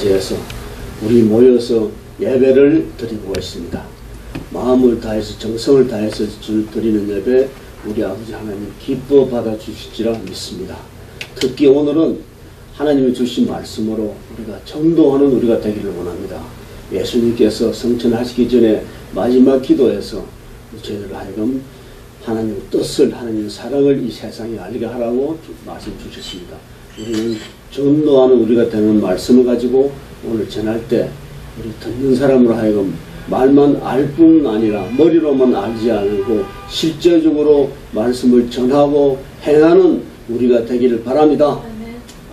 에서 우리 모여서 예배를 드리고 있습니다. 마음을 다해서 정성을 다해서 드리는 예배 우리 아버지 하나님 기뻐 받아주실지라 믿습니다. 특히 오늘은 하나님이 주신 말씀으로 우리가 전도하는 우리가 되기를 원합니다. 예수님께서 성천하시기 전에 마지막 기도에서 저희들 하여금 하나님의 뜻을, 하나님의 사랑을 이 세상에 알게 하라고 말씀 주셨습니다. 우리는 전도하는 우리가 되는 말씀을 가지고 오늘 전할 때 우리 듣는 사람으로 하여금 말만 알 뿐 아니라 머리로만 알지 않고 실제적으로 말씀을 전하고 행하는 우리가 되기를 바랍니다.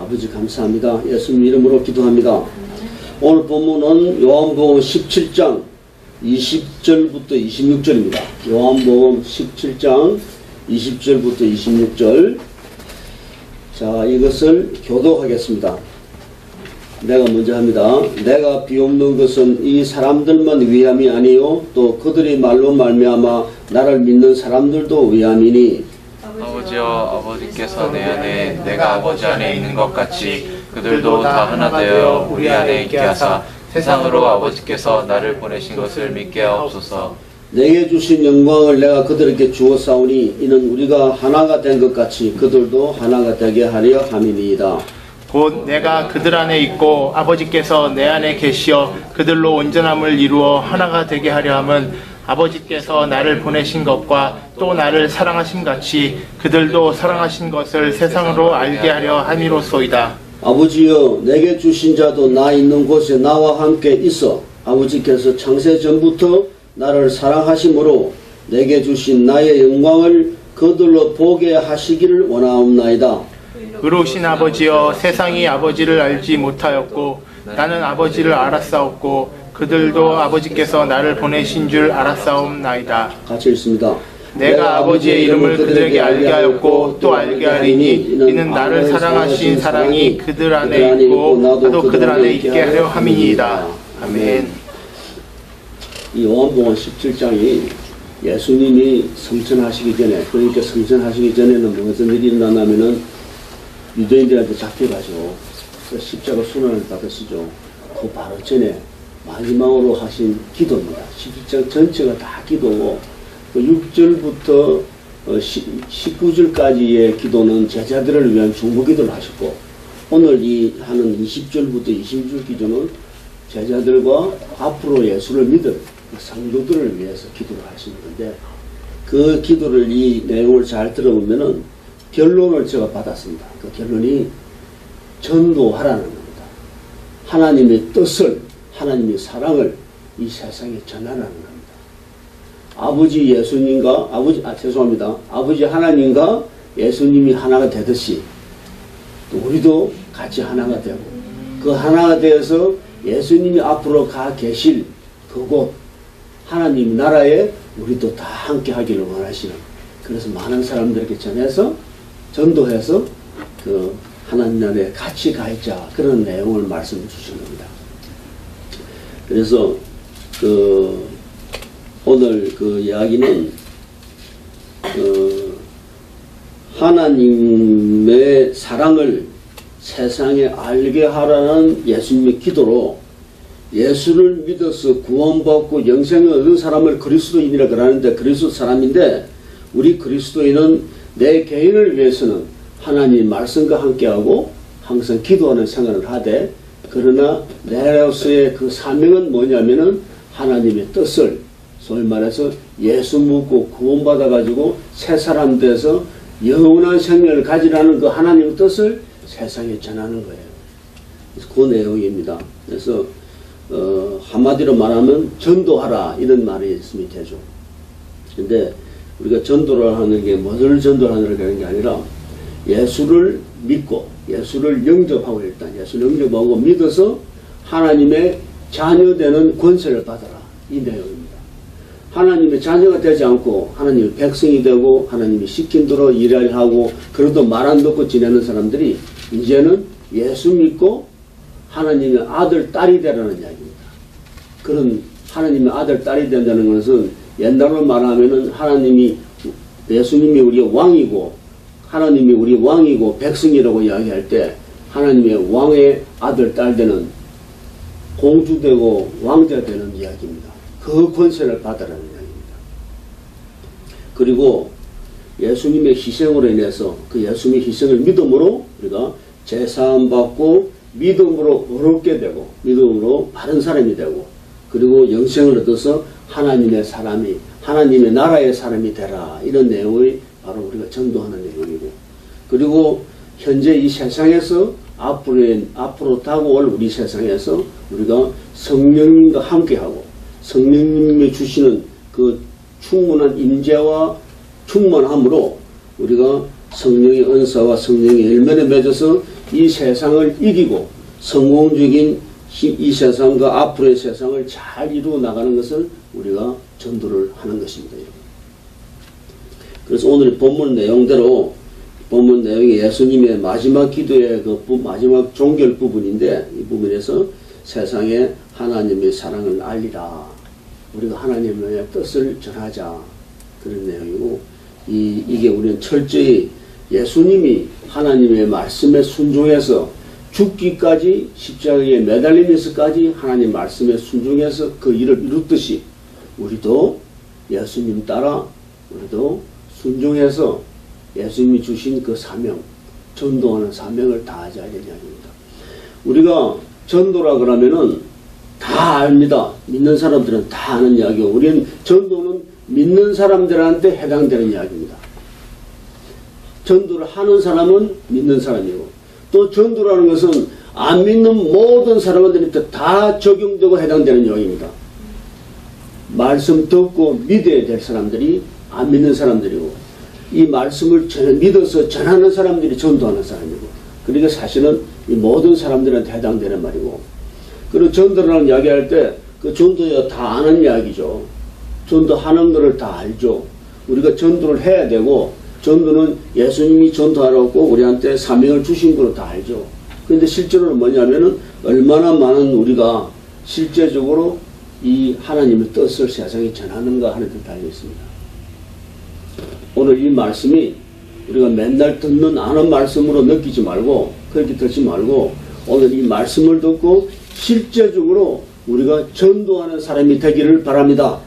아버지 감사합니다. 예수님 이름으로 기도합니다. 오늘 본문은 요한복음 17장 20절부터 26절입니다. 요한복음 17장 20절부터 26절. 자, 이것을 교독하겠습니다. 내가 먼저 합니다. 내가 비옵는 것은 이 사람들만 위함이 아니요 또 그들이 말로 말미암아 나를 믿는 사람들도 위함이니 아버지여, 아버지께서 내 안에 내가 아버지 안에 있는 것 같이 그들도 다 하나 되어 우리 안에 있게 하사 세상으로 아버지께서 나를 보내신 것을 믿게 하옵소서. 내게 주신 영광을 내가 그들에게 주었사오니 이는 우리가 하나가 된 것 같이 그들도 하나가 되게 하려 함이니이다. 곧 내가 그들 안에 있고 아버지께서 내 안에 계시어 그들로 온전함을 이루어 하나가 되게 하려 함은 아버지께서 나를 보내신 것과 또 나를 사랑하신 같이 그들도 사랑하신 것을 세상으로 알게 하려 함이로소이다. 아버지여, 내게 주신 자도 나 있는 곳에 나와 함께 있어 아버지께서 창세 전부터 나를 사랑하심으로 내게 주신 나의 영광을 그들로 보게 하시기를 원하옵나이다. 의로우신 아버지여, 세상이 아버지를 알지 못하였고 나는 아버지를 알았사옵고 그들도 아버지께서 나를 보내신 줄 알았사옵나이다. 같이 읽습니다. 내가 아버지의 이름을 그들에게 알게 하였고 또 알게 하리니 이는 나를 사랑하신 사랑이 그들 안에 있고 나도 그들 안에 있게 하려 함이니이다. 아멘. 이 요한복음 17장이 예수님이 성천하시기 전에, 그러니까 성천하시기 전에는 무슨 일이 일어나냐면은 유대인들한테 잡혀가지고 십자가 순환을 받으시죠. 그 바로 전에 마지막으로 하신 기도입니다. 17장 전체가 다 기도고 6절부터 19절까지의 기도는 제자들을 위한 중보기도를 하셨고 오늘 이 하는 20절부터 26절 기도는 제자들과 앞으로 예수를 믿을 성도들을 위해서 기도를 하시는 건데 그 기도를 이 내용을 잘 들어보면은 결론을 제가 받았습니다. 그 결론이 전도하라는 겁니다. 하나님의 뜻을, 하나님의 사랑을 이 세상에 전하라는 겁니다. 아버지 예수님과 아버지 하나님과 예수님이 하나가 되듯이 또 우리도 같이 하나가 되고 그 하나가 되어서 예수님이 앞으로 가 계실 그곳 하나님 나라에 우리도 다 함께 하기를 원하시는, 그래서 많은 사람들에게 전해서 전도해서 그 하나님 나라에 같이 가 있자, 그런 내용을 말씀해 주신 겁니다. 그래서 오늘 그 이야기는 하나님의 사랑을 세상에 알게 하라는 예수님의 기도로 예수를 믿어서 구원받고 영생을 얻은 사람을 그리스도인이라 그러는데 그리스도 사람인데 우리 그리스도인은 내 개인을 위해서는 하나님 말씀과 함께하고 항상 기도하는 생활을 하되, 그러나 내로서의 그 사명은 뭐냐면은 하나님의 뜻을, 소위 말해서 예수 믿고 구원받아 가지고 새 사람 돼서 영원한 생명을 가지라는 그 하나님의 뜻을 세상에 전하는 거예요. 그 내용입니다. 그래서 한마디로 말하면 전도하라, 이런 말이 있으면 되죠. 근데 우리가 전도를 하는 게 뭐를 전도하는 게 아니라 예수를 믿고 예수를 영접하고, 일단 예수를 영접하고 믿어서 하나님의 자녀되는 권세를 받아라, 이 내용입니다. 하나님의 자녀가 되지 않고 하나님의 백성이 되고 하나님이 시킨 대로 일을 하고 그래도 말 안 듣고 지내는 사람들이 이제는 예수 믿고 하나님의 아들, 딸이 되라는 이야기입니다. 그런 하나님의 아들, 딸이 된다는 것은 옛날로 말하면은 하나님이, 예수님이 우리의 왕이고 하나님이 우리 왕이고 백성이라고 이야기할 때 하나님의 왕의 아들, 딸 되는 공주되고 왕자 되는 이야기입니다. 그 권세를 받으라는 이야기입니다. 그리고 예수님의 희생으로 인해서 그 예수님의 희생을 믿음으로 우리가 제사함 받고 믿음으로 어렵게 되고 믿음으로 바른 사람이 되고 그리고 영생을 얻어서 하나님의 사람이 하나님의 나라의 사람이 되라 이런 내용이 바로 우리가 전도하는 내용이고 그리고 현재 이 세상에서 앞으로 다가올 우리 세상에서 우리가 성령님과 함께하고 성령님이 주시는 그 충분한 인재와 충만함으로 우리가 성령의 은사와 성령의 열매를 맺어서 이 세상을 이기고 성공적인 이 세상과 앞으로의 세상을 잘 이루어 나가는 것을 우리가 전도를 하는 것입니다. 그래서 오늘 본문 내용대로 본문 내용이 예수님의 마지막 기도의 그 마지막 종결 부분인데 이 부분에서 세상에 하나님의 사랑을 알리라. 우리가 하나님의 뜻을 전하자. 그런 내용이고 이게 우리는 철저히 예수님이 하나님의 말씀에 순종해서 죽기까지 십자가에 매달리면서까지 하나님 말씀에 순종해서 그 일을 이뤘듯이 우리도 예수님 따라 우리도 순종해서 예수님이 주신 그 사명, 전도하는 사명을 다하자 이런 이야기입니다. 우리가 전도라 그러면은 다 압니다. 믿는 사람들은 다 아는 이야기고 우리는 전도는 믿는 사람들한테 해당되는 이야기입니다. 전도를 하는 사람은 믿는 사람이고 또 전도라는 것은 안 믿는 모든 사람들한테 다 적용되고 해당되는 이야기입니다. 말씀 듣고 믿어야 될 사람들이 안 믿는 사람들이고 이 말씀을 믿어서 전하는 사람들이 전도하는 사람이고 그러니까 사실은 이 모든 사람들한테 해당되는 말이고 그리고 전도라는 이야기할 때 그 전도야 다 아는 이야기죠. 전도하는 것을 다 알죠. 우리가 전도를 해야 되고 전도는 예수님이 전도하라고 우리한테 사명을 주신 걸로 다 알죠. 그런데 실제로는 뭐냐면은 얼마나 많은 우리가 실제적으로 이 하나님의 뜻을 세상에 전하는가 하는 데 달려 있습니다. 오늘 이 말씀이 우리가 맨날 듣는 아는 말씀으로 느끼지 말고 그렇게 듣지 말고 오늘 이 말씀을 듣고 실제적으로 우리가 전도하는 사람이 되기를 바랍니다.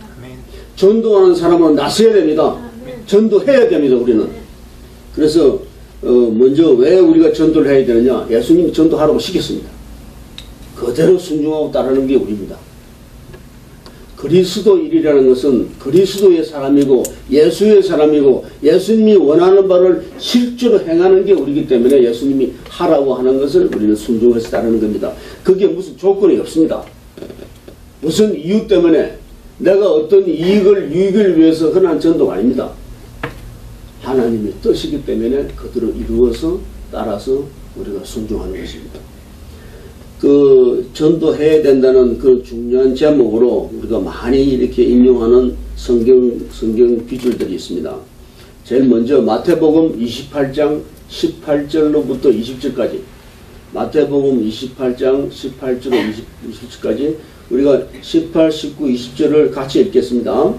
전도하는 사람은 나서야 됩니다. 전도해야 됩니다. 우리는. 그래서 먼저 왜 우리가 전도를 해야 되느냐. 예수님이 전도하라고 시켰습니다. 그대로 순종하고 따르는 게 우리입니다. 그리스도인이라는 것은 그리스도의 사람이고 예수의 사람이고 예수님이 원하는 바를 실제로 행하는 게 우리이기 때문에 예수님이 하라고 하는 것을 우리는 순종해서 따르는 겁니다. 그게 무슨 조건이 없습니다. 무슨 이유 때문에 내가 어떤 유익을 위해서 흔한 전도가 아닙니다. 하나님의 뜻이기 때문에 그대로 이루어서 따라서 우리가 순종하는 것입니다. 그 전도해야 된다는 그 중요한 제목으로 우리가 많이 이렇게 인용하는 성경 비줄들이 있습니다. 제일 먼저 마태복음 28장 18절로부터 20절까지 마태복음 28장 18절로 20절까지 우리가 18, 19, 20절을 같이 읽겠습니다.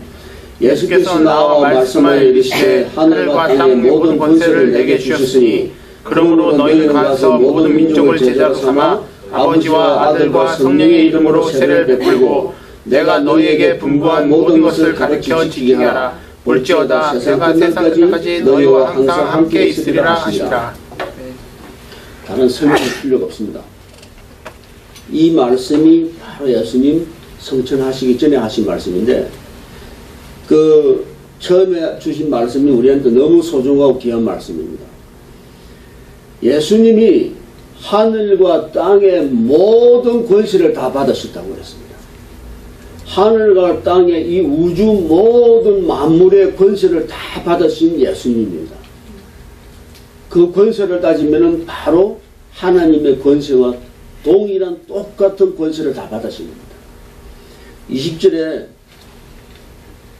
예수께서 나와 말씀하여 이르시되 하늘과 땅의 모든 권세를 내게 주셨으니 그러므로 너희는 가서 모든 민족을 제자로 삼아 아버지와 아들과 성령의 이름으로 세례를 베풀고 내가 너희에게 분부한 모든 것을 가르쳐 지키게 하라. 볼지어다 내가 세상 끝까지 너희와 항상 함께 있으리라 하시라. 다른 설명이 필요가 없습니다. 이 말씀이 바로 예수님 성천하시기 전에 하신 말씀인데 그 처음에 주신 말씀이 우리한테 너무 소중하고 귀한 말씀입니다. 예수님이 하늘과 땅의 모든 권세를 다 받으셨다고 그랬습니다. 하늘과 땅의 이 우주 모든 만물의 권세를 다 받으신 예수님입니다. 그 권세를 따지면 바로 하나님의 권세와 동일한 똑같은 권세를 다 받으신 겁니다. 20절에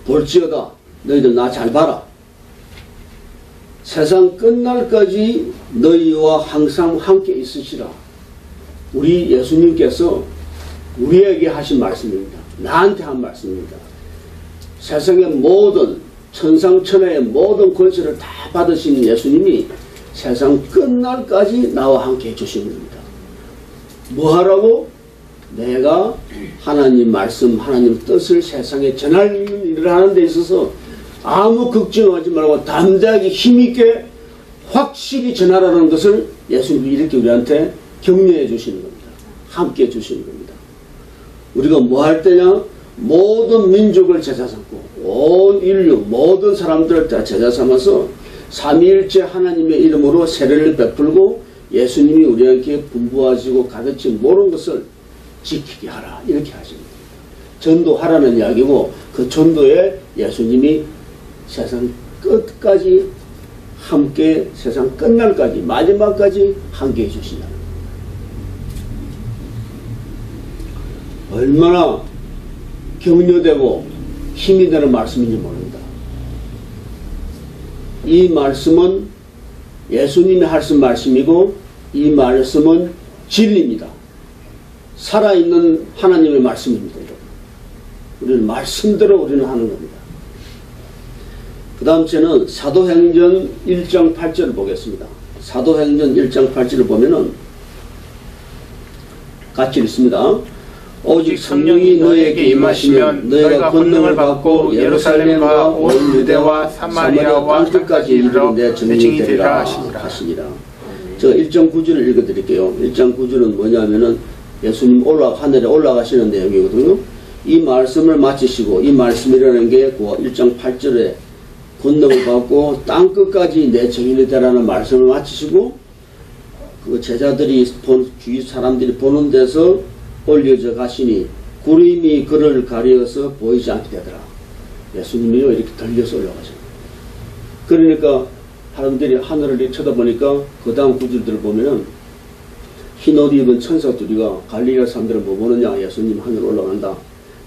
볼지어다 너희들 나 잘 봐라. 세상 끝날까지 너희와 항상 함께 있으시라. 우리 예수님께서 우리에게 하신 말씀입니다. 나한테 한 말씀입니다. 세상의 모든 천상천하의 모든 권세를 다 받으신 예수님이 세상 끝날까지 나와 함께 해주시는 겁니다. 뭐 하라고? 내가 하나님 말씀, 하나님 뜻을 세상에 전할 일을 하는 데 있어서 아무 걱정하지 말고 담대하게 힘있게 확실히 전하라는 것을 예수님이 이렇게 우리한테 격려해 주시는 겁니다. 함께 해 주시는 겁니다. 우리가 뭐 할 때냐? 모든 민족을 제자 삼고 온 인류 모든 사람들을 다 제자 삼아서 삼위일체 하나님의 이름으로 세례를 베풀고 예수님이 우리에게 분부하시고 가르친 모든 것을 지키게 하라 이렇게 하십니다. 전도하라는 이야기고 그 전도에 예수님이 세상 끝까지 함께 세상 끝날까지 마지막까지 함께 해주신다는 겁니다. 얼마나 격려되고 힘이 되는 말씀인지 모릅니다. 이 말씀은 예수님이 하신 말씀이고 이 말씀은 진리입니다. 살아있는 하나님의 말씀입니다. 여러분. 우리는 말씀대로 우리는 하는 겁니다. 그 다음 주에는 사도행전 1장 8절을 보겠습니다. 사도행전 1장 8절을 보면은 같이 읽습니다. 오직 성령이 너에게 임하시면 너희가 권능을 받고 예루살렘과 온 유대와 사마리아와 땅끝까지 이르러 내 증인이 되리라 하시니라. 제가 1장 9절을 읽어드릴게요. 1장 9절은 뭐냐면은 예수님 하늘에 올라가시는 내용이거든요. 이 말씀을 마치시고 이 말씀이라는 게 1장 8절에 권능을 받고 땅끝까지 내 증인이 되라는 말씀을 마치시고 그 제자들이 주위 사람들이 보는 데서 올려져 가시니 구름이 그를 가려서 보이지 않게 되더라. 예수님이요 이렇게 들려서 올라가죠. 그러니까 사람들이 하늘을 쳐다보니까 그 다음 구절들을 보면은 흰 옷 입은 천사 둘이가 갈릴리 사람들은 뭐 보느냐? 예수님 하늘 올라간다.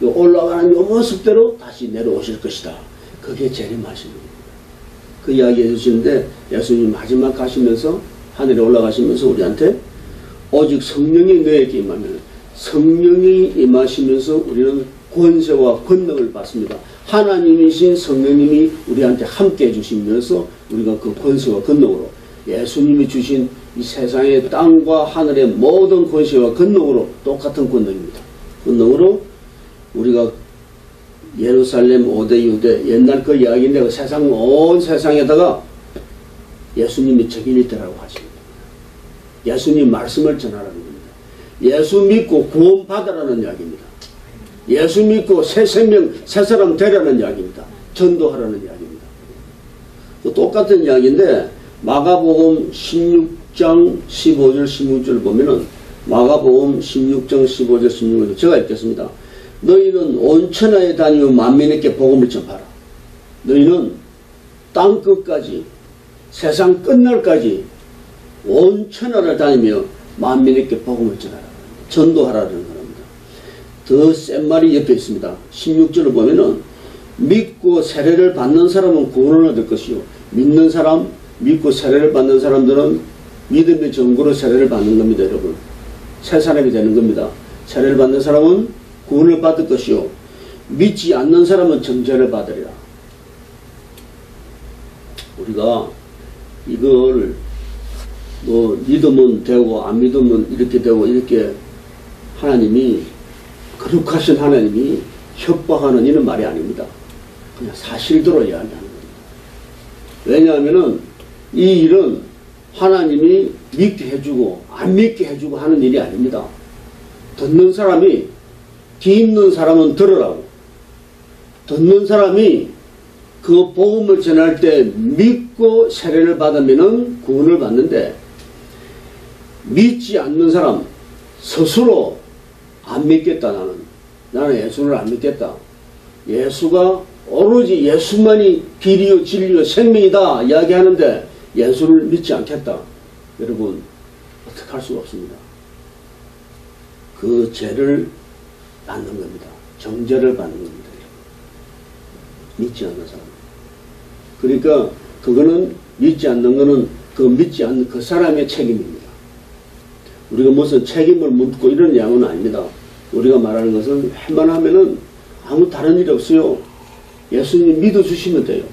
올라가는 요 모습대로 다시 내려오실 것이다. 그게 재림하십니다. 그 이야기 해주시는데 예수님 마지막 가시면서 하늘에 올라가시면서 우리한테 오직 성령이 너에게 임하면 성령이 임하시면서 우리는 권세와 권능을 받습니다. 하나님이신 성령님이 우리한테 함께 해주시면서 우리가 그 권세와 권능으로 예수님이 주신 이 세상의 땅과 하늘의 모든 권세와 권능으로 똑같은 권능입니다. 권능으로 우리가 예루살렘 5대 유대 옛날 그 이야기인데 그 세상 온 세상에다가 예수님이 적인이 되라고 하십니다. 예수님 말씀을 전하라는 겁니다. 예수 믿고 구원 받으라는 이야기입니다. 예수 믿고 새 생명 새 사람 되라는 이야기입니다. 전도하라는 이야기입니다. 똑같은 이야기인데 마가복음 16장 15절 16절 보면은 마가복음 16장 15절 16절 제가 읽겠습니다. 너희는 온 천하에 다니며 만민에게 복음을 전파라. 너희는 땅끝까지 세상 끝날까지 온 천하를 다니며 만민에게 복음을 전하라. 전도하라는 겁니다. 더 센 말이 옆에 있습니다. 16절을 보면은 믿고 세례를 받는 사람은 구원을 얻을 것이요 믿는 사람 믿고 세례를 받는 사람들은 믿음의 증거로 세례를 받는 겁니다. 여러분 새 사람이 되는 겁니다. 세례를 받는 사람은 구원을 받을 것이요 믿지 않는 사람은 정죄를 받으리라. 우리가 이걸 뭐 믿으면 되고 안 믿으면 이렇게 되고 이렇게 하나님이 거룩하신 하나님이 협박하는 이런 말이 아닙니다. 그냥 사실대로 이야기하는 겁니다. 왜냐하면은 이 일은 하나님이 믿게 해주고 안 믿게 해주고 하는 일이 아닙니다. 듣는 사람이 귀 있는 사람은 들으라고 듣는 사람이 그 복음을 전할 때 믿고 세례를 받으면은 구원을 받는데 믿지 않는 사람 스스로 안 믿겠다 나는 예수를 안 믿겠다 예수가 오로지 예수만이 길이요 진리요 생명이다 이야기하는데 예수를 믿지 않겠다 여러분 어떻게 할 수가 없습니다. 그 죄를 받는 겁니다. 정죄를 받는 겁니다. 믿지 않는 사람 그러니까 그거는 믿지 않는 거는 그 믿지 않는 그 사람의 책임입니다. 우리가 무슨 책임을 묻고 이런 양은 아닙니다. 우리가 말하는 것은 웬만하면은 아무 다른 일이 없어요. 예수님 믿어주시면 돼요.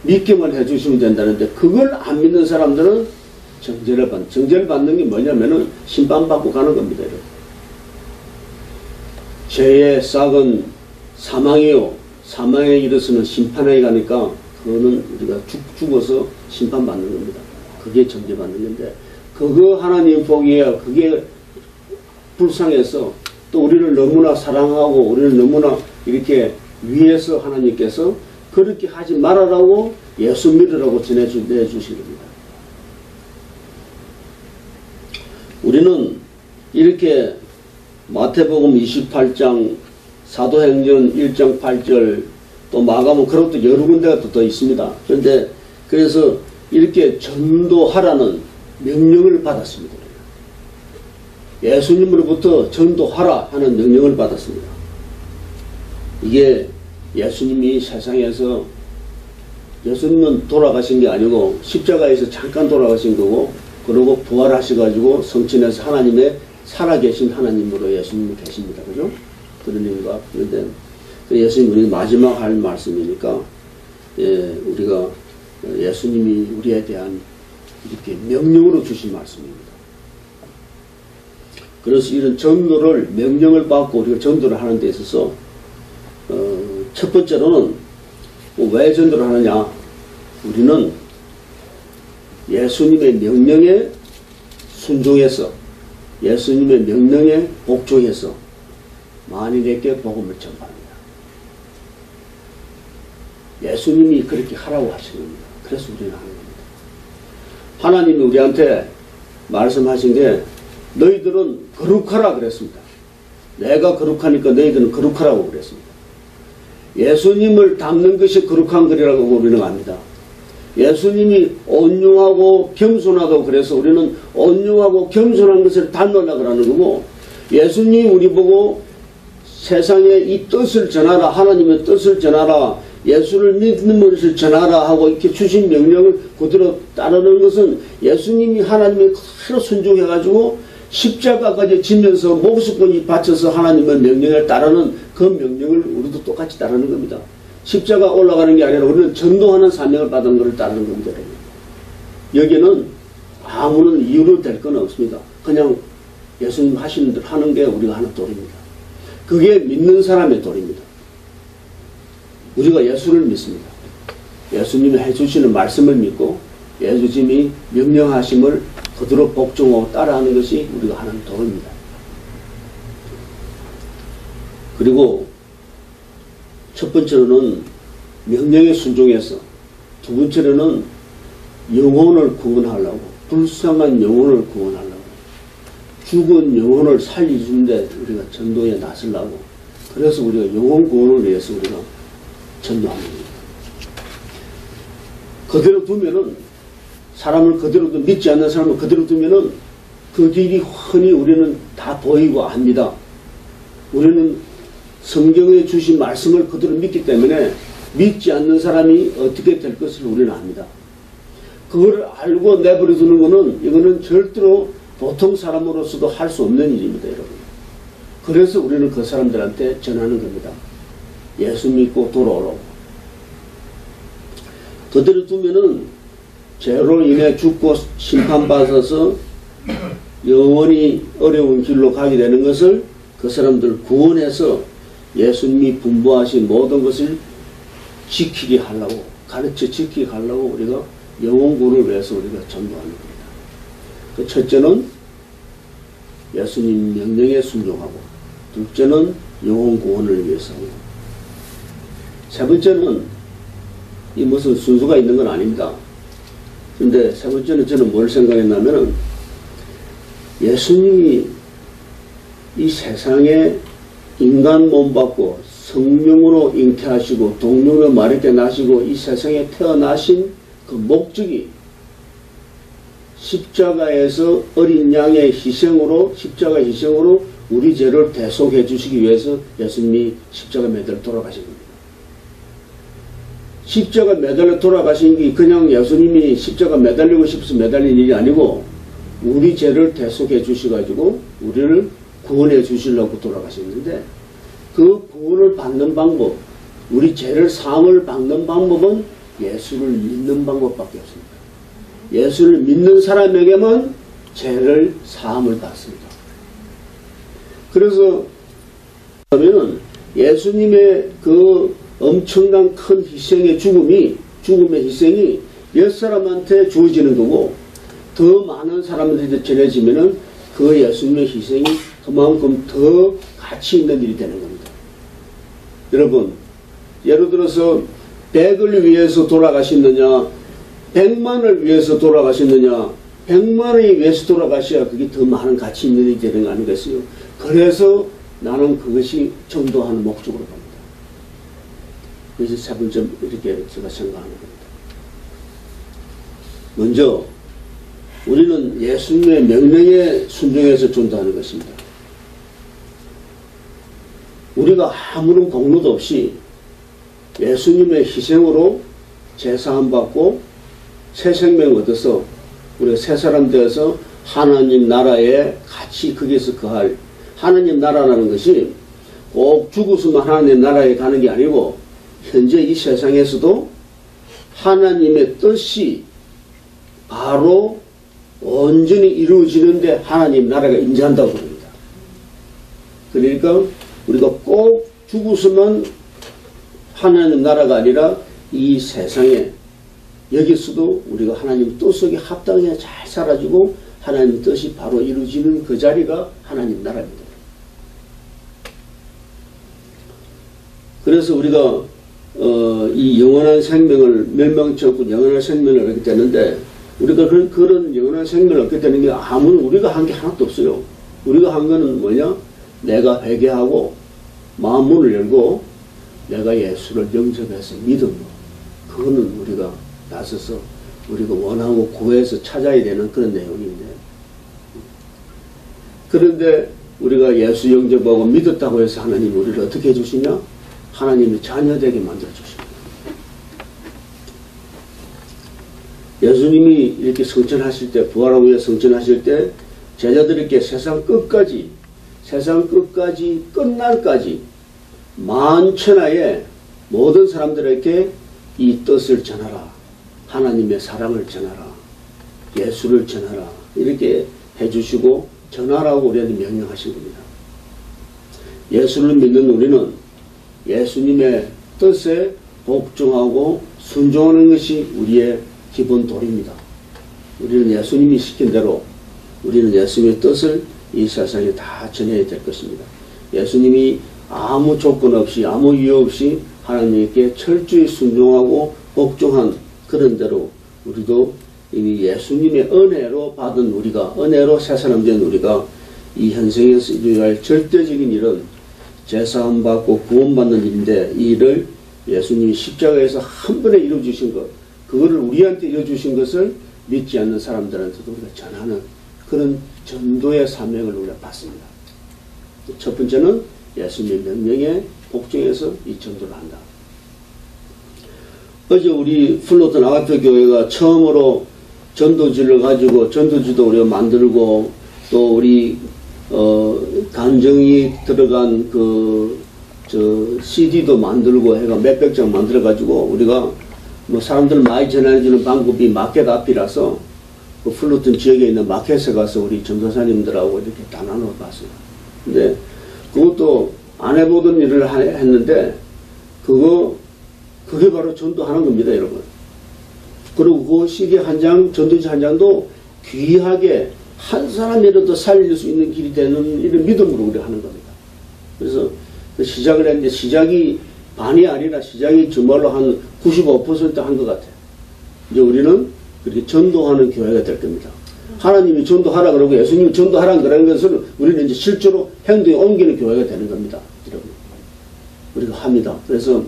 믿기만 해주시면 된다는데 그걸 안 믿는 사람들은 정죄를 받는 게 뭐냐면은 심판받고 가는 겁니다. 여러분. 죄의 싹은 사망이요 사망에 이르서는 심판에 가니까 그거는 우리가 죽어서 심판받는 겁니다. 그게 정죄받는 건데 그거 하나님 보기에 그게 불쌍해서 또 우리를 너무나 사랑하고 우리를 너무나 이렇게 위해서 하나님께서 그렇게 하지 말아라고 예수 믿으라고 전해주신 겁니다. 우리는 이렇게 마태복음 28장 사도행전 1장 8절 또 마가복음 그런 것도 여러 군데가 또 있습니다. 그런데 그래서 이렇게 전도하라는 명령을 받았습니다. 예수님으로부터 전도하라 하는 명령을 받았습니다. 이게 예수님이 세상에서 예수님은 돌아가신 게 아니고 십자가에서 잠깐 돌아가신 거고 그리고 부활하셔가지고 성천에서 하나님의 살아계신 하나님으로 예수님이 계십니다. 그죠? 그런 의미가. 그런데 예수님 우리 마지막 할 말씀이니까 우리가 예수님이 우리에 대한 이렇게 명령으로 주신 말씀입니다. 그래서 이런 전도를 명령을 받고 우리가 전도를 하는 데 있어서 첫 번째로는 왜 전도를 하느냐? 우리는 예수님의 명령에 순종해서 예수님의 명령에 복종해서 만인에게 복음을 전파합니다. 예수님이 그렇게 하라고 하신 겁니다. 그래서 우리는 하는 겁니다. 하나님이 우리한테 말씀하신 게 너희들은 거룩하라 그랬습니다. 내가 거룩하니까 너희들은 거룩하라고 그랬습니다. 예수님을 닮는 것이 거룩한 거리라고 우리는 압니다. 예수님이 온유하고 겸손하다고 그래서 우리는 온유하고 겸손한 것을 닮으려고 하는 거고 예수님이 우리 보고 세상에 이 뜻을 전하라 하나님의 뜻을 전하라 예수를 믿는 것을 전하라 하고 이렇게 주신 명령을 그대로 따르는 것은 예수님이 하나님의 그대로 순종해가지고 십자가까지 지면서 목숨까지 바쳐서 하나님의 명령을 따르는 그 명령을 우리도 똑같이 따르는 겁니다. 십자가 올라가는 게 아니라 우리는 전도하는 사명을 받은 것을 따르는 겁니다. 여기는 아무런 이유로 될 건 없습니다. 그냥 예수님 하시는 대로 하는 게 우리가 하는 도리입니다. 그게 믿는 사람의 도리입니다. 우리가 예수를 믿습니다. 예수님이 해주시는 말씀을 믿고 예수님이 명령하심을 그대로 복종하고 따라하는 것이 우리가 하는 도리입니다. 그리고 첫 번째로는 명령에 순종해서 두 번째로는 영혼을 구원하려고 불쌍한 영혼을 구원하려고 죽은 영혼을 살려주는데 우리가 전도에 나서려고 그래서 우리가 영혼 구원을 위해서 우리가 전도하는 겁니다. 그대로 두면은 사람을 그대로 믿지 않는 사람을 그대로 두면은 그 길이 흔히 우리는 다 보이고 압니다. 우리는 성경에 주신 말씀을 그대로 믿기 때문에 믿지 않는 사람이 어떻게 될 것을 우리는 압니다. 그걸 알고 내버려 두는 것은 이거는 절대로 보통 사람으로서도 할 수 없는 일입니다, 여러분. 그래서 우리는 그 사람들한테 전하는 겁니다. 예수 믿고 돌아오라고. 그대로 두면은 죄로 인해 죽고 심판받아서 영원히 어려운 길로 가게 되는 것을 그 사람들 구원해서 예수님이 분부하신 모든 것을 지키게 하려고 가르쳐 지키게 하려고 우리가 영혼구원을 위해서 우리가 전도하는 겁니다. 그 첫째는 예수님 명령에 순종하고 둘째는 영혼구원을 위해서 하고 세 번째는 이 무슨 순서가 있는 건 아닙니다. 그런데 세 번째는 저는 뭘 생각했냐면은 예수님이 이 세상에 인간 몸 받고 성령으로 잉태하시고 동령으로 마르게 나시고 이 세상에 태어나신 그 목적이 십자가에서 어린 양의 희생으로 십자가 희생으로 우리 죄를 대속해 주시기 위해서 예수님이 십자가 매달려 돌아가신 겁니다. 십자가 매달려 돌아가신 게 그냥 예수님이 십자가 매달리고 싶어서 매달린 일이 아니고 우리 죄를 대속해 주셔가지고 우리를 구원해 주시려고 돌아가셨는데 그 구원을 받는 방법, 우리 죄를 사함을 받는 방법은 예수를 믿는 방법밖에 없습니다. 예수를 믿는 사람에게만 죄를 사함을 받습니다. 그래서 그러면은 예수님의 그 엄청난 큰 희생의 죽음의 희생이 몇 사람한테 주어지는 거고, 더 많은 사람들한테 전해지면은 그 예수님의 희생이 그만큼 더 가치 있는 일이 되는 겁니다. 여러분, 예를 들어서 100을 위해서 돌아가셨느냐, 100만을 위해서 돌아가셨느냐, 100만을 위해서 돌아가셔야 그게 더 많은 가치 있는 일이 되는 거 아니겠어요? 그래서 나는 그것이 전도하는 목적으로 갑니다. 그래서 세 번째 이렇게 제가 생각하는 겁니다. 먼저 우리는 예수님의 명령에 순종해서 전도하는 것입니다. 우리가 아무런 공로도 없이 예수님의 희생으로 제사함 받고 새 생명 얻어서 우리가 새 사람 되어서 하나님 나라에 같이 거기서 거할, 하나님 나라라는 것이 꼭 죽었으면 하나님 나라에 가는 게 아니고 현재 이 세상에서도 하나님의 뜻이 바로 온전히 이루어지는데 하나님 나라가 임재한다고 그럽니다. 그러니까 우리가 꼭 죽었으면 하나님 나라가 아니라 이 세상에 여기서도 우리가 하나님 뜻 속에 합당해 잘 살아지고 하나님 뜻이 바로 이루어지는 그 자리가 하나님 나라입니다. 그래서 우리가 이 영원한 생명을 멸망치 않고 영원한 생명을 얻게 되는데, 우리가 그런 영원한 생명을 얻게 되는 게 아무런 우리가 한 게 하나도 없어요. 우리가 한 거는 뭐냐? 내가 회개하고 마음 문을 열고 내가 예수를 영접해서 믿은 거. 그거는 우리가 나서서 우리가 원하고 구해서 찾아야 되는 그런 내용인데, 그런데 우리가 예수 영접하고 믿었다고 해서 하나님이 우리를 어떻게 해주시냐? 하나님이 자녀되게 만들어주십니다. 예수님이 이렇게 성천하실 때, 부활하고 위해 성천하실 때 제자들에게 세상 끝까지 끝날까지 만천하에 모든 사람들에게 이 뜻을 전하라, 하나님의 사랑을 전하라, 예수를 전하라, 이렇게 해주시고 전하라고 우리한테 명령하신 겁니다. 예수를 믿는 우리는 예수님의 뜻에 복종하고 순종하는 것이 우리의 기본 도리입니다. 우리는 예수님이 시킨 대로 우리는 예수님의 뜻을 이 세상에 다 전해야 될 것입니다. 예수님이 아무 조건 없이 아무 이유 없이 하나님께 철저히 순종하고 복종한 그런 대로 우리도 이미 예수님의 은혜로 받은 우리가, 은혜로 새 사람 된 우리가 이 현생에서 이루어야 할 절대적인 일은 제사함 받고 구원받는 일인데, 이 일을 예수님이 십자가에서 한 번에 이루어주신 것, 그거를 우리한테 이루어주신 것을 믿지 않는 사람들한테도 우리가 전하는 그런 전도의 사명을 우리가 받습니다. 첫 번째는 예수님의 명령에 복종해서 이 전도를 한다. 어제 우리 플로튼 아가페 교회가 처음으로 전도지를 가지고 전도지도 우리가 만들고, 또 우리 감정이 들어간 CD도 만들고 해가 몇백 장 만들어 가지고 우리가 뭐 사람들 많이 전해주는 방법이 마켓 앞이라서 그 플루튼 지역에 있는 마켓에 가서 우리 전도사님들하고 이렇게 다 나눠봤어요. 근데 그것도 안 해보던 일을 했는데 그게 바로 전도하는 겁니다, 여러분. 그리고 그 CD 한 장, 전도지 한 장도 귀하게 한 사람이라도 살릴 수 있는 길이 되는 이런 믿음으로 우리가 하는 겁니다. 그래서 시작을 했는데 시작이 반이 아니라 시작이 정말로 한 95% 한 것 같아요. 이제 우리는 그렇게 전도하는 교회가 될 겁니다. 하나님이 전도하라 그러고 예수님이 전도하라 그러는 것을 우리는 이제 실제로 행동에 옮기는 교회가 되는 겁니다. 여러분. 우리가 합니다. 그래서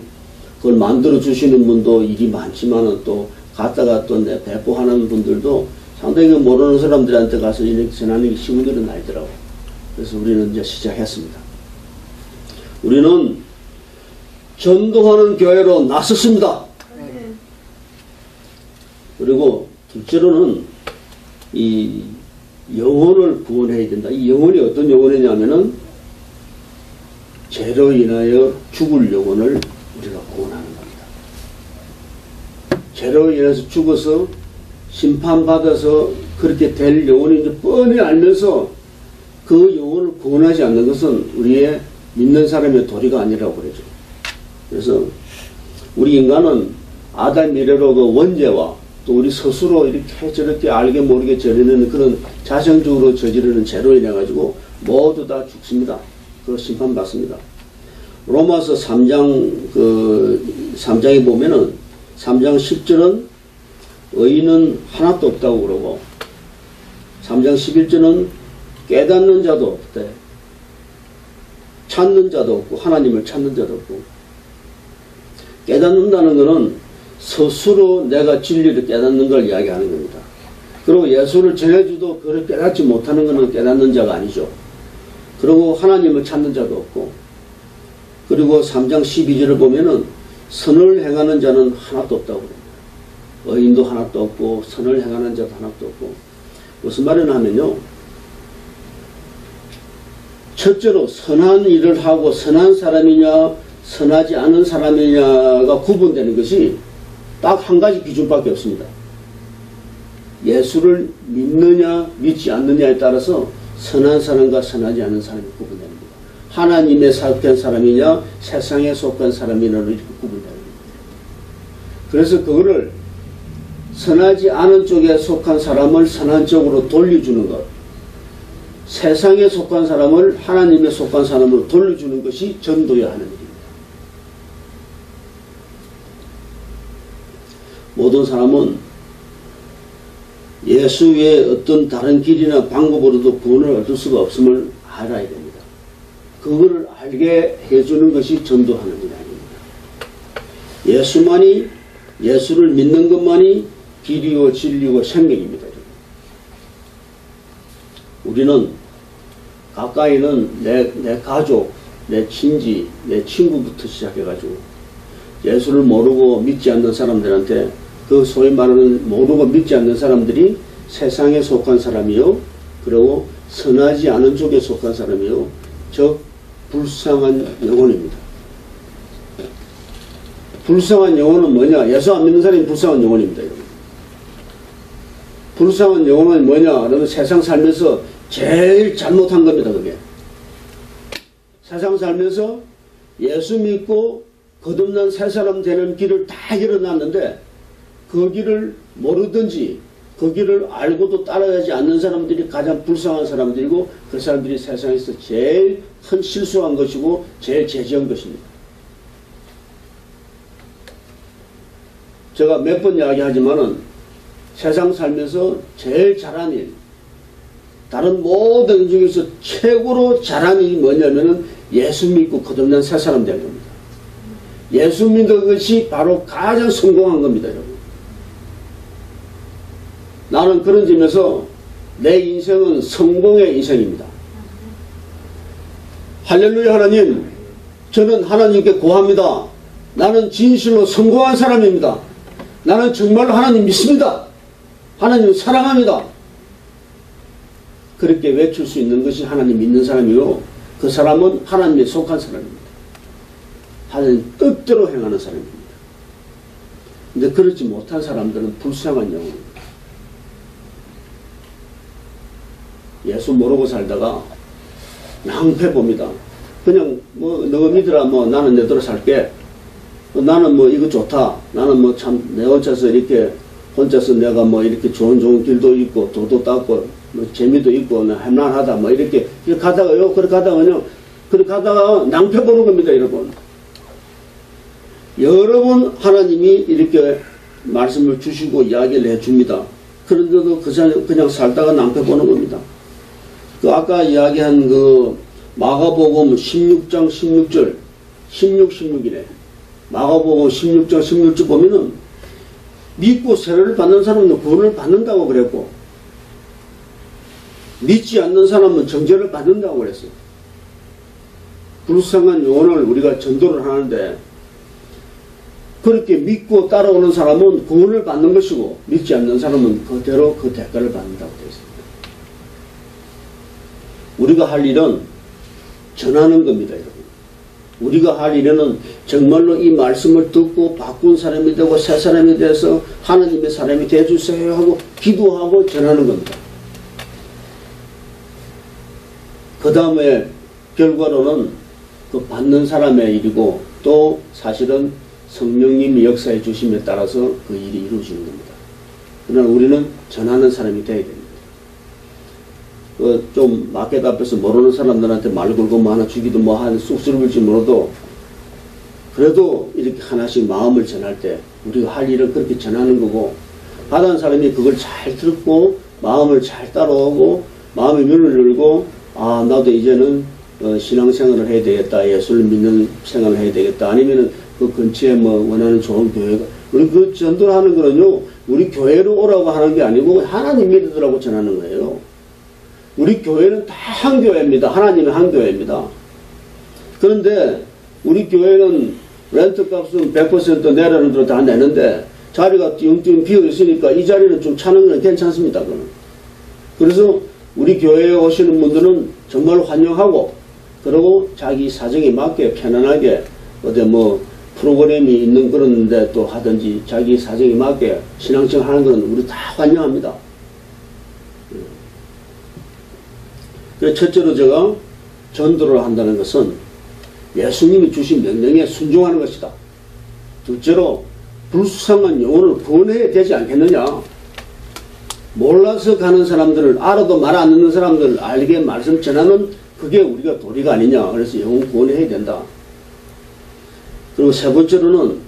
그걸 만들어 주시는 분도 일이 많지만은 또 갔다가 또 배포하는 분들도 상당히 모르는 사람들한테 가서 이렇게 전하는 게 쉬운 일은 아니더라고요. 그래서 우리는 이제 시작했습니다. 우리는 전도하는 교회로 나섰습니다. 그리고 둘째로는 이 영혼을 구원해야 된다. 이 영혼이 어떤 영혼이냐면은 죄로 인하여 죽을 영혼을 우리가 구원하는 겁니다. 죄로 인해서 죽어서 심판받아서 그렇게 될 영혼인지 뻔히 알면서 그 영혼을 구원하지 않는 것은 우리의 믿는 사람의 도리가 아니라고 그러죠. 그래서 우리 인간은 아담 이래로 그 원죄와 또 우리 스스로 이렇게 저렇게 알게 모르게 저지르는 그런 자생적으로 저지르는 죄로 인해 가지고 모두 다 죽습니다. 그 심판받습니다. 로마서 3장에 보면은 3장 10절은 의인은 하나도 없다고 그러고 3장 11절은 깨닫는 자도 없대. 찾는 자도 없고 하나님을 찾는 자도 없고. 깨닫는다는 것은 스스로 내가 진리를 깨닫는 걸 이야기하는 겁니다. 그리고 예수를 전해줘도 그걸 깨닫지 못하는 것은 깨닫는 자가 아니죠. 그리고 하나님을 찾는 자도 없고, 그리고 3장 12절을 보면은 선을 행하는 자는 하나도 없다고 그럽니다. 의인도 하나도 없고 선을 행하는 자도 하나도 없고. 무슨 말이냐 하면요, 첫째로 선한 일을 하고 선한 사람이냐 선하지 않은 사람이냐가 구분되는 것이 딱 한 가지 기준밖에 없습니다. 예수를 믿느냐 믿지 않느냐에 따라서 선한 사람과 선하지 않은 사람이 구분되는 겁니다. 하나님에 속한 사람이냐 세상에 속한 사람이냐로 이렇게 구분되는 겁니다. 그래서 그거를 선하지 않은 쪽에 속한 사람을 선한 쪽으로 돌려주는 것, 세상에 속한 사람을 하나님에 속한 사람으로 돌려주는 것이 전도해야 하는 일입니다. 모든 사람은 예수 외에 어떤 다른 길이나 방법으로도 구원을 얻을 수가 없음을 알아야 됩니다. 그거를 알게 해주는 것이 전도하는 일 아닙니다. 예수만이, 예수를 믿는 것만이 길이요 진리요 생명입니다. 우리는 가까이는 내 가족, 내 친지, 내 친구부터 시작해가지고 예수를 모르고 믿지 않는 사람들한테, 그 소위 말하는 모르고 믿지 않는 사람들이 세상에 속한 사람이요, 그리고 선하지 않은 쪽에 속한 사람이요, 즉 불쌍한 영혼입니다. 불쌍한 영혼은 뭐냐? 예수 안 믿는 사람이 불쌍한 영혼입니다. 여러분. 불쌍한 영혼은 뭐냐? 그러면 세상 살면서 제일 잘못한 겁니다. 그게 세상 살면서 예수 믿고 거듭난 새 사람 되는 길을 다 일어났는데 그 길을 모르든지 그 길을 알고도 따라가지 않는 사람들이 가장 불쌍한 사람들이고, 그 사람들이 세상에서 제일 큰 실수한 것이고 제일 죄지은 것입니다. 제가 몇 번 이야기하지만은 세상 살면서 제일 잘한 일, 다른 모든 일 중에서 최고로 잘한 일이 뭐냐면은 예수 믿고 거듭난 새 사람 되는 겁니다. 예수 믿는 것이 바로 가장 성공한 겁니다. 여러분. 나는 그런 점에서 내 인생은 성공의 인생입니다. 할렐루야. 하나님, 저는 하나님께 고합니다. 나는 진실로 성공한 사람입니다. 나는 정말로 하나님 믿습니다. 하나님 사랑합니다. 그렇게 외칠 수 있는 것이 하나님 믿는 사람이고, 그 사람은 하나님에 속한 사람입니다. 하나님 뜻대로 행하는 사람입니다. 근데 그렇지 못한 사람들은 불쌍한 영혼입니다. 예수 모르고 살다가 낭패 봅니다. 그냥 너가 믿으라, 나는 내대로 살게. 나는 이거 좋다. 나는 참 내 혼자서 이렇게 혼자서 내가 이렇게 좋은 길도 있고 도도 닦고 재미도 있고 할만하다 이렇게 가다가요. 그렇게 가다가 낭패 보는 겁니다. 여러분. 여러 번 하나님이 이렇게 말씀을 주시고 이야기를 해줍니다. 그런데도 그냥 살다가 낭패 보는 겁니다. 그 아까 이야기한 그 마가복음 16장 16절 16이네. 마가복음 16장 16절 보면은 믿고 세례를 받는 사람은 구원을 받는다고 그랬고, 믿지 않는 사람은 정죄를 받는다고 그랬어요. 불쌍한 영혼을 우리가 전도를 하는데, 그렇게 믿고 따라오는 사람은 구원을 받는 것이고, 믿지 않는 사람은 그대로 그 대가를 받는다고 되어 있습니다. 우리가 할 일은 전하는 겁니다. 여러분. 우리가 할 일은 정말로 이 말씀을 듣고 바꾼 사람이 되고 새 사람이 돼서 하나님의 사람이 되어주세요 하고 기도하고 전하는 겁니다. 그 다음에 결과로는 그 받는 사람의 일이고 또 사실은 성령님이 역사해 주심에 따라서 그 일이 이루어지는 겁니다. 그러나 우리는 전하는 사람이 되어야 됩니다. 좀 마켓 앞에서 모르는 사람들한테 말 걸고 뭐 하나 주기도 뭐 한 쑥스러울지 몰라도 그래도 이렇게 하나씩 마음을 전할 때 우리가 할 일은 그렇게 전하는 거고 받은 사람이 그걸 잘 듣고 마음을 잘 따라오고 마음의 문을 열고 아 나도 이제는 신앙생활을 해야 되겠다. 예수를 믿는 생활을 해야 되겠다. 아니면은 그 근처에 뭐 원하는 좋은 교회가 우리 그 전도를 하는 거는요 우리 교회로 오라고 하는 게 아니고 하나님 믿으라고 전하는 거예요. 우리 교회는 다 한 교회입니다. 하나님은 한 교회입니다. 그런데 우리 교회는 렌트 값은 100% 내라는 대로 다 내는데 자리가 띄엄띄엄 비어 있으니까 이 자리는 좀 차는 건 괜찮습니다. 그는. 그래서 우리 교회에 오시는 분들은 정말 환영하고 그리고 자기 사정에 맞게 편안하게 어디 뭐 프로그램이 있는 그런데 또 하든지 자기 사정에 맞게 신앙생활 하는 건 우리 다 환영합니다. 그래서 첫째로 제가 전도를 한다는 것은 예수님이 주신 명령에 순종하는 것이다. 둘째로 불쌍한 영혼을 구원해야 되지 않겠느냐. 몰라서 가는 사람들을 알아도 말 안 듣는 사람들을 알게 말씀 전하는 그게 우리가 도리가 아니냐. 그래서 영혼 구원해야 된다. 그리고 세 번째로는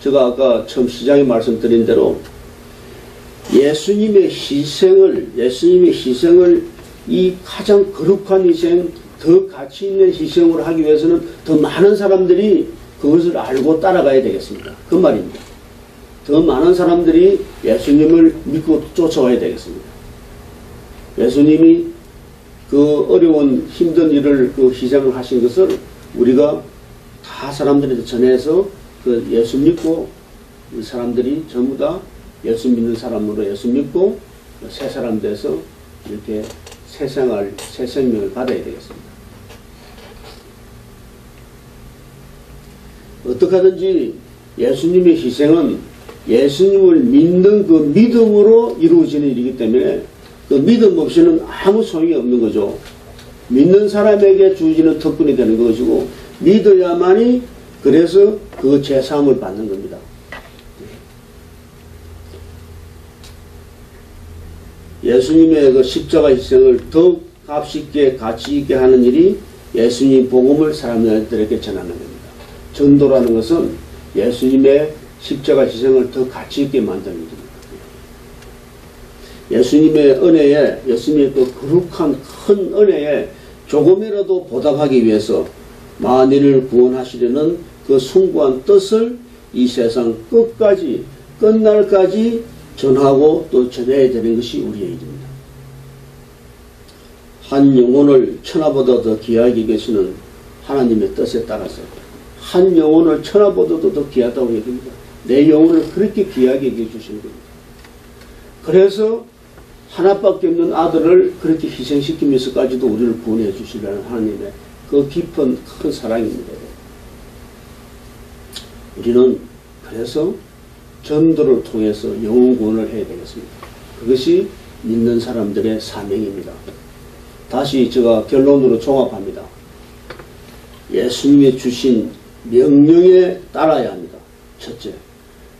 제가 아까 처음 시작에 말씀드린 대로 예수님의 희생을 이 가장 거룩한 희생, 더 가치 있는 희생을 하기 위해서는 더 많은 사람들이 그것을 알고 따라가야 되겠습니다. 그 말입니다. 더 많은 사람들이 예수님을 믿고 쫓아와야 되겠습니다. 예수님이 그 어려운 힘든 일을 그 희생을 하신 것을 우리가 다 사람들한테 전해서 그 예수 믿고 이 사람들이 전부 다 예수 믿는 사람으로 예수 믿고 새 사람 돼서 이렇게 새 생명을 받아야 되겠습니다. 어떻게 하든지 예수님의 희생은 예수님을 믿는 그 믿음으로 이루어지는 일이기 때문에 그 믿음 없이는 아무 소용이 없는 거죠. 믿는 사람에게 주어지는 특권이 되는 것이고 믿어야만이 그래서 그 제사함을 받는 겁니다. 예수님의 그 십자가 희생을 더 값있게 가치 있게 하는 일이 예수님 복음을 사람들에게 전하는 겁니다. 전도라는 것은 예수님의 십자가 희생을 더 가치 있게 만드는 겁니다. 예수님의 은혜에 예수님의 그 거룩한 큰 은혜에 조금이라도 보답하기 위해서 만인을 구원하시려는 그 숭고한 뜻을 이 세상 끝까지 끝날까지 전하고 또 전해야 되는 것이 우리의 일입니다. 한 영혼을 천하보다 더 귀하게 계시는 하나님의 뜻에 따라서 한 영혼을 천하보다도 더 귀하다고 얘기합니다. 내 영혼을 그렇게 귀하게 여겨주시는 겁니다. 그래서 하나밖에 없는 아들을 그렇게 희생시키면서까지도 우리를 구원해 주시려는 하나님의 그 깊은 큰 사랑입니다. 우리는 그래서 전도를 통해서 영혼 구원을 해야 되겠습니다. 그것이 믿는 사람들의 사명입니다. 다시 제가 결론으로 종합합니다. 예수님이 주신 명령에 따라야 합니다. 첫째.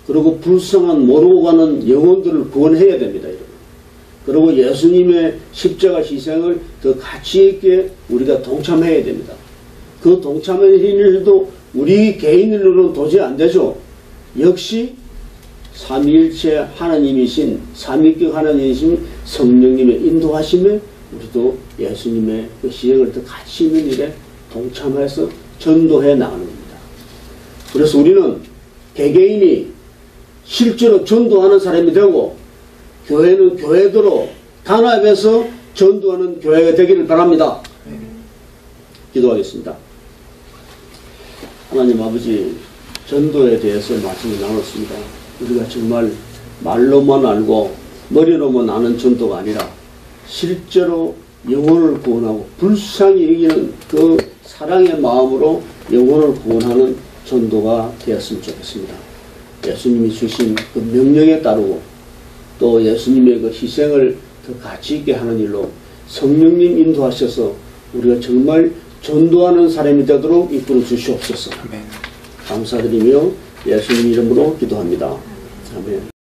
그리고 불쌍한 모르고 가는 영혼들을 구원해야 됩니다. 그리고 예수님의 십자가 희생을 더 가치 있게 우리가 동참해야 됩니다. 그 동참하는 일도 우리 개인으로는 도저히 안 되죠. 역시 삼위일체 하나님이신 삼위격 하나님이신 성령님의 인도하심에 우리도 예수님의 그 희생을 더 가치 있는 일에 동참해서 전도해 나가는 겁니다. 그래서 우리는 개개인이 실제로 전도하는 사람이 되고 교회는 교회대로 단합해서 전도하는 교회가 되기를 바랍니다. 기도하겠습니다. 하나님 아버지, 전도에 대해서 말씀을 나눴습니다. 우리가 정말 말로만 알고 머리로만 아는 전도가 아니라 실제로 영혼을 구원하고 불쌍히 여기는 그 사랑의 마음으로 영혼을 구원하는 전도가 되었으면 좋겠습니다. 예수님이 주신 그 명령에 따르고 또 예수님의 그 희생을 더 가치 있게 하는 일로 성령님 인도하셔서 우리가 정말 전도하는 사람이 되도록 이끌어 주시옵소서. 아멘. 감사드리며 예수님 이름으로 기도합니다. 아멘.